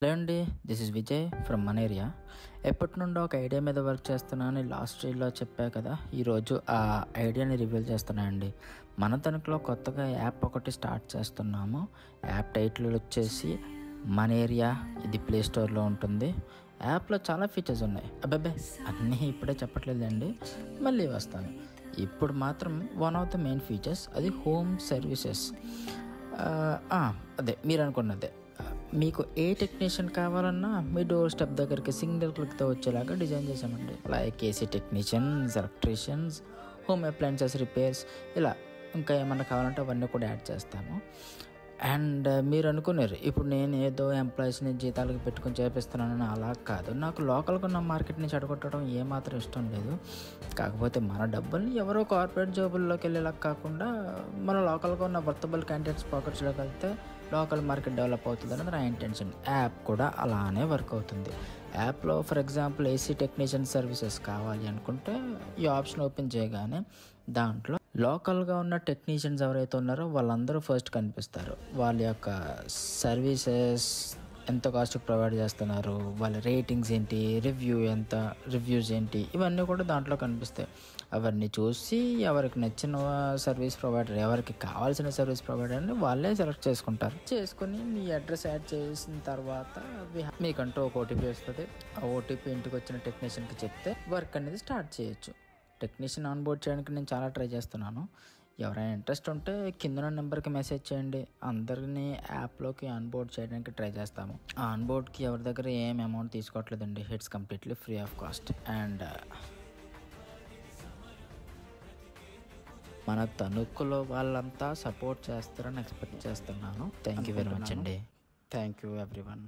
Hello అండి, this is Vijay from మన area. ఎప్పటి నుండో ఒక ఐడియా మీద వర్క్ చేస్తున్నాను లాస్ట్ రీల్లో చెప్పా కదా. ఈరోజు ఆ ఐడియాని రివీల్ చేస్తున్నానండి. మన తణుకులో కొత్తగా యాప్ ఒకటి స్టార్ట్ చేస్తున్నాము. యాప్ టైటిల్ వచ్చేసి మన ఏరియా. ఇది ప్లే స్టోర్లో ఉంటుంది. యాప్లో చాలా ఫీచర్స్ ఉన్నాయి. అబ్బాబే అన్నీ ఇప్పుడే చెప్పట్లేదండి, మళ్ళీ వస్తాను. ఇప్పుడు మాత్రం one of the main features అది హోమ్ సర్వీసెస్. అదే మీరు అనుకున్నదే. మీకు ఏ టెక్నీషియన్ కావాలన్నా మీ డోర్ స్టెప్ దగ్గరికి సింగిల్ క్లిక్తో వచ్చేలాగా డిజైన్ చేసామండి. Like AC technicians, electricians, home appliances repairs, ఇలా ఇంకా ఏమన్నా కావాలంటే అవన్నీ కూడా యాడ్ చేస్తాము. అండ్ మీరు అనుకున్నారు ఇప్పుడు నేను ఏదో ఎంప్లాయీస్ని జీతాలకు పెట్టుకొని చేపిస్తున్నానని. అలా కాదు, నాకు లోకల్గా ఉన్న మార్కెట్ని చెడగొట్టడం ఏమాత్రం ఇష్టం లేదు. కాకపోతే మన డబ్బుల్ని ఎవరో కార్పొరేట్ జాబుల్లోకి వెళ్ళేలా కాకుండా మన లోకల్గా ఉన్న వర్తబుల్ క్యాండిడేట్స్ పాకెట్స్లోకి వెళ్తే లోకల్ మార్కెట్ డెవలప్ అవుతుంది అన్నది నా ఇంటెన్షన్. యాప్ కూడా అలానే వర్క్ అవుతుంది. యాప్లో for example AC technician services కావాలి అనుకుంటే ఈ ఆప్షన్ ఓపెన్ చేయగానే దాంట్లో లోకల్గా ఉన్న టెక్నీషియన్స్ ఎవరైతే ఉన్నారో వాళ్ళందరూ ఫస్ట్ కనిపిస్తారు. వాళ్ళ యొక్క సర్వీసెస్ ఎంత కాస్ట్కి ప్రొవైడ్ చేస్తున్నారు, వాళ్ళ రేటింగ్స్ ఏంటి, రివ్యూస్ ఏంటి, ఇవన్నీ కూడా దాంట్లో కనిపిస్తాయి. అవన్నీ చూసి ఎవరికి నచ్చిన సర్వీస్ ప్రొవైడర్, ఎవరికి కావాల్సిన సర్వీస్ ప్రొవైడర్ని వాళ్ళే సెలెక్ట్ చేసుకుని మీ అడ్రస్ యాడ్ చేసిన తర్వాత మీకంటూ ఒక ఓటీపీ వస్తుంది. ఆ ఓటీపీ ఇంటికి వచ్చిన టెక్నీషియన్కి చెప్తే వర్క్ అనేది స్టార్ట్ చేయొచ్చు. టెక్నీషియన్ ఆన్బోర్డ్ చేయడానికి నేను చాలా ట్రై చేస్తున్నాను. ఎవరైనా ఇంట్రెస్ట్ ఉంటే కింద నెంబర్కి మెసేజ్ చేయండి. అందరినీ యాప్లోకి ఆన్బోర్డ్ చేయడానికి ట్రై చేస్తాము. ఆ ఆన్బోర్డ్కి ఎవరి దగ్గర ఏం అమౌంట్ తీసుకోవట్లేదండి. It's completely free of cost. And మన తణుకులో వాళ్ళంతా సపోర్ట్ చేస్తారని ఎక్స్పెక్ట్ చేస్తున్నాను. థ్యాంక్ యూ వెరీ మచ్ అండి. Thank you everyone.